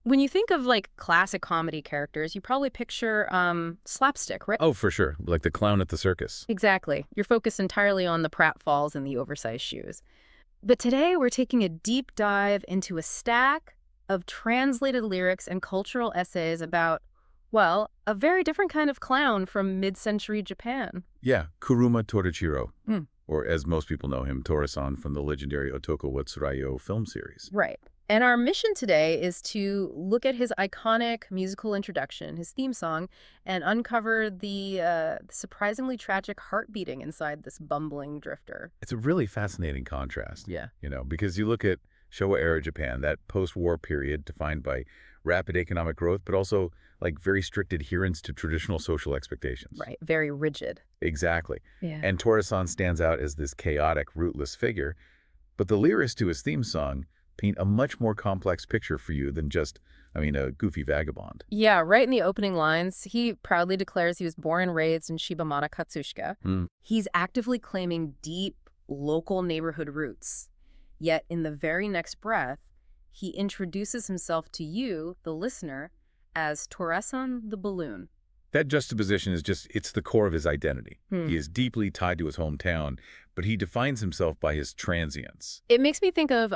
When you think of like classic comedy characters, you probably picture slapstick, right? Oh, for sure. Like the clown at the circus. Exactly. You're focused entirely on the pratfalls and the oversized shoes. But today we're taking a deep dive into a stack of translated lyrics and cultural essays about, well, a very different kind of clown from mid-century Japan. Yeah, Kuruma Torichiro, Hmm. or as most people know him, Tora-san from the legendary Otoko wa Tsuraiyo film series. Right. And our mission today is to look at his iconic musical introduction, his theme song, and uncover the surprisingly tragic heart beating inside this bumbling drifter. It's a really fascinating contrast, Yeah. because you look at Showa-era Japan, that post-war period defined by rapid economic growth, but also like very strict adherence to traditional social expectations. Right. Very rigid. Exactly. Yeah. And Tora-san stands out as this chaotic, rootless figure, but the lyrics to his theme song paint a much more complex picture for you than just, a goofy vagabond. Yeah, right in the opening lines, he proudly declares he was born and raised in Shibamata, Katsushika. He's actively claiming deep, local neighborhood roots. Yet in the very next breath, he introduces himself to you, the listener, as Tora-san the balloon. That juxtaposition it's the core of his identity. He is deeply tied to his hometown, but he defines himself by his transience. It makes me think of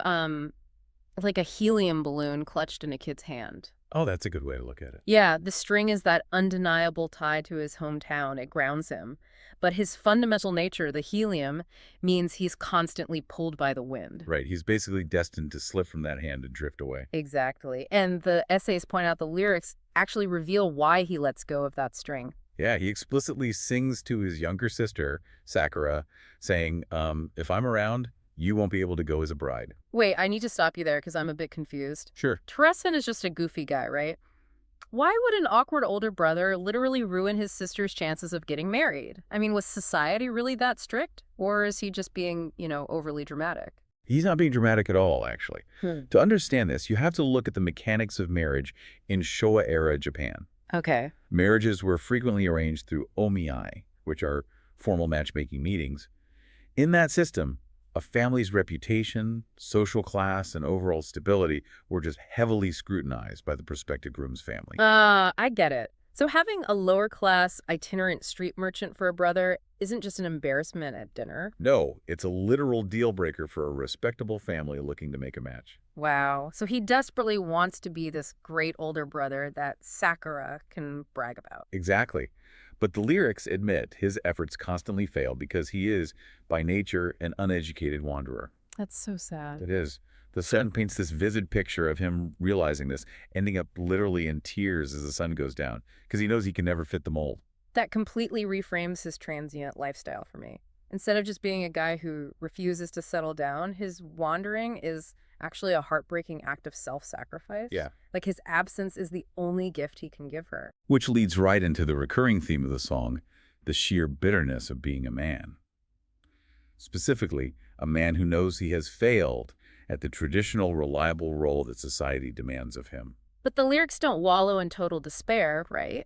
like a helium balloon clutched in a kid's hand. Oh, that's a good way to look at it. Yeah, the string is that undeniable tie to his hometown. It grounds him. But his fundamental nature, the helium, means he's constantly pulled by the wind. Right, he's basically destined to slip from that hand and drift away. Exactly. And the essays point out the lyrics actually reveal why he lets go of that string. Yeah, he explicitly sings to his younger sister, Sakura, saying, if I'm around, you won't be able to go as a bride. Wait, I need to stop you there because I'm a bit confused. Sure. Tora-san is just a goofy guy, right? Why would an awkward older brother literally ruin his sister's chances of getting married? I mean, was society really that strict? Or is he just being, overly dramatic? He's not being dramatic at all, actually. To understand this, you have to look at the mechanics of marriage in Showa-era Japan. Okay. Marriages were frequently arranged through omiai, which are formal matchmaking meetings. In that system, a family's reputation, social class, and overall stability were just heavily scrutinized by the prospective groom's family. I get it. So having a lower-class itinerant street merchant for a brother isn't just an embarrassment at dinner. No, it's a literal deal breaker for a respectable family looking to make a match. Wow. So he desperately wants to be this great older brother that Sakura can brag about. Exactly. But the lyrics admit his efforts constantly fail because he is, by nature, an uneducated wanderer. That's so sad. It is. The sun paints this vivid picture of him realizing this, ending up literally in tears as the sun goes down, because he knows he can never fit the mold. That completely reframes his transient lifestyle for me. Instead of just being a guy who refuses to settle down, his wandering is actually a heartbreaking act of self-sacrifice. Yeah. Like his absence is the only gift he can give her. Which leads right into the recurring theme of the song, the sheer bitterness of being a man. Specifically, a man who knows he has failed at the traditional reliable role that society demands of him. But the lyrics don't wallow in total despair, right?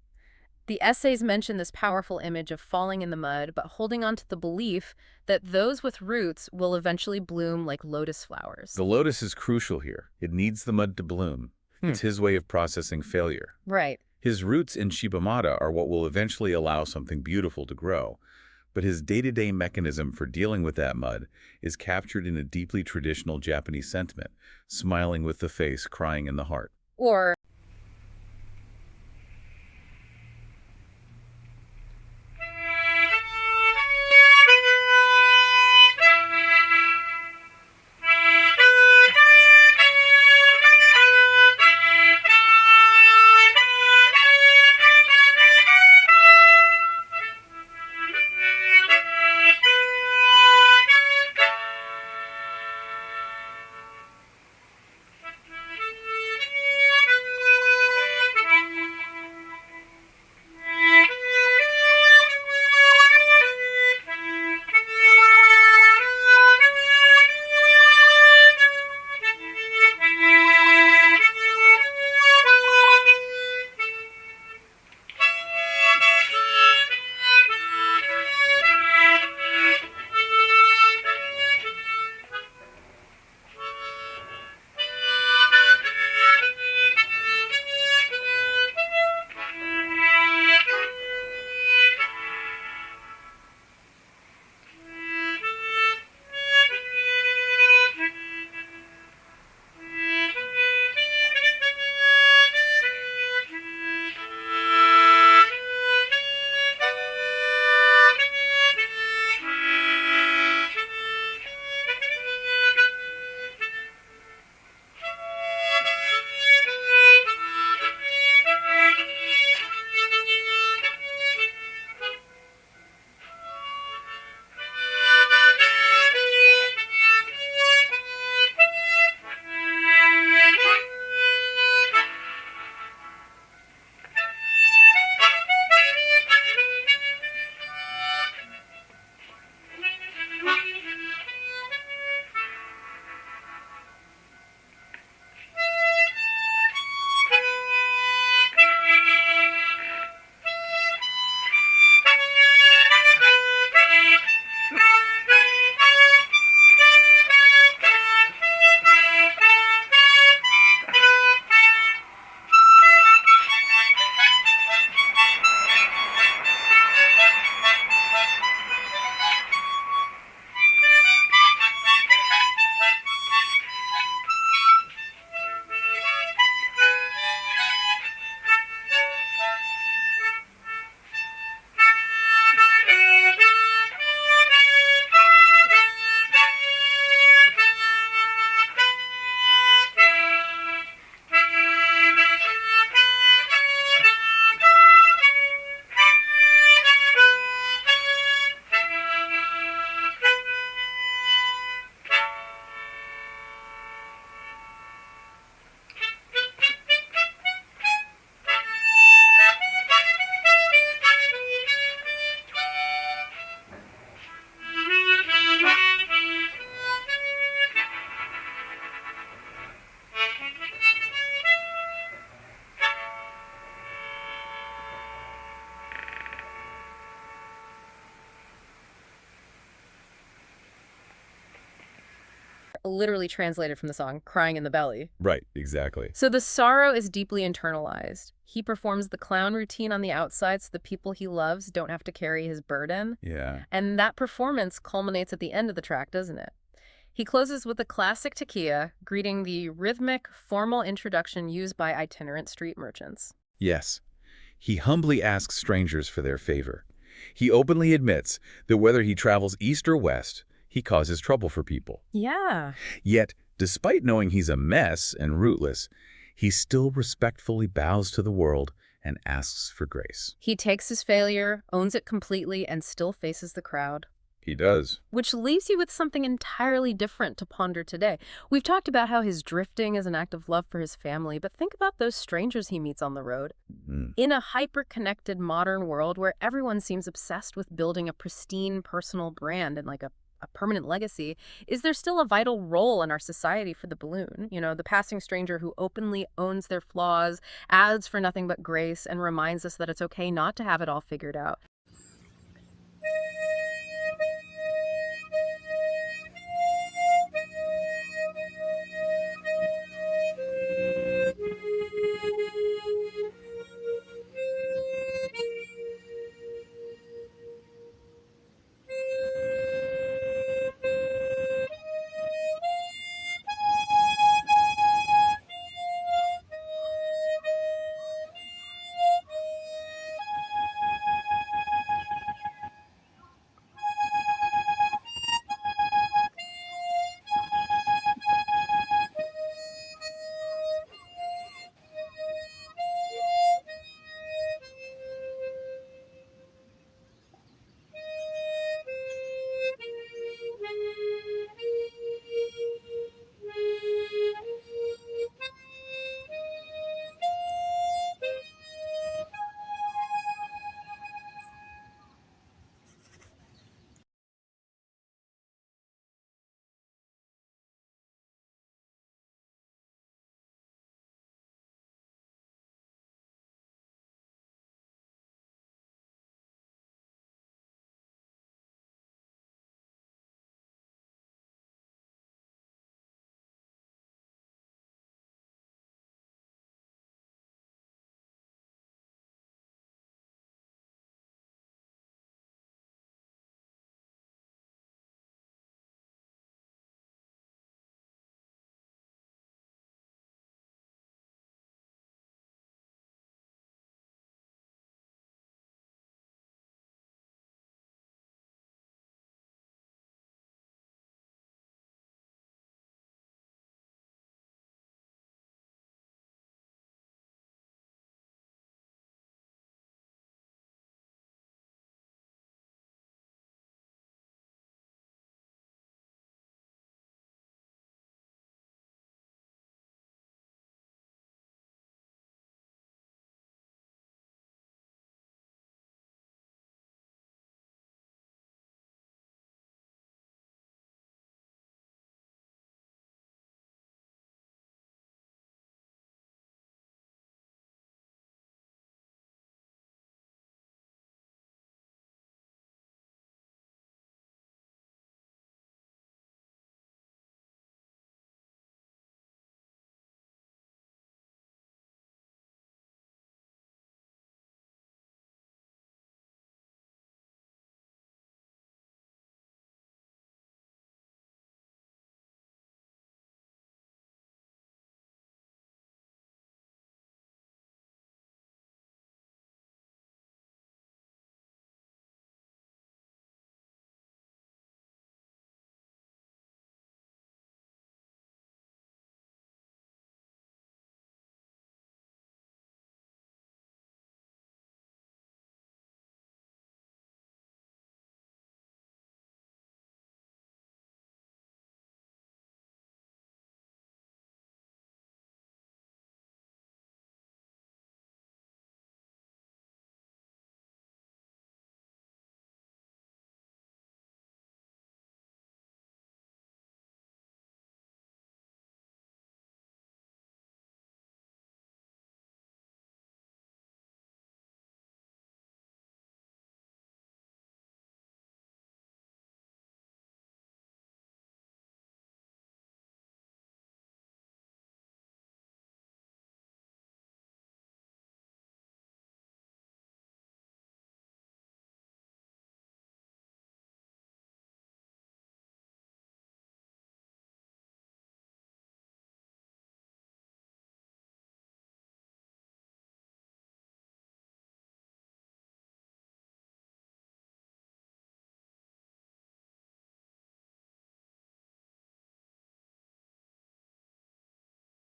The essays mention this powerful image of falling in the mud, but holding on to the belief that those with roots will eventually bloom like lotus flowers. The lotus is crucial here. It needs the mud to bloom. It's his way of processing failure. Right. His roots in Shibamata are what will eventually allow something beautiful to grow. But his day-to-day mechanism for dealing with that mud is captured in a deeply traditional Japanese sentiment, smiling with the face, crying in the heart. Or literally translated from the song, crying in the belly. Right, exactly. So the sorrow is deeply internalized. He performs the clown routine on the outside so the people he loves don't have to carry his burden. Yeah. And that performance culminates at the end of the track, doesn't it? He closes with a classic tequila, greeting the rhythmic, formal introduction used by itinerant street merchants. Yes. He humbly asks strangers for their favor. He openly admits that whether he travels east or west, he causes trouble for people. Yeah. Yet, despite knowing he's a mess and rootless, he still respectfully bows to the world and asks for grace. He takes his failure, owns it completely, and still faces the crowd. He does. Which leaves you with something entirely different to ponder today. We've talked about how his drifting is an act of love for his family, but think about those strangers he meets on the road. In a hyper-connected modern world where everyone seems obsessed with building a pristine personal brand and like a permanent legacy, is there still a vital role in our society for the balloon? You know, the passing stranger who openly owns their flaws, adds for nothing but grace, and reminds us that it's okay not to have it all figured out.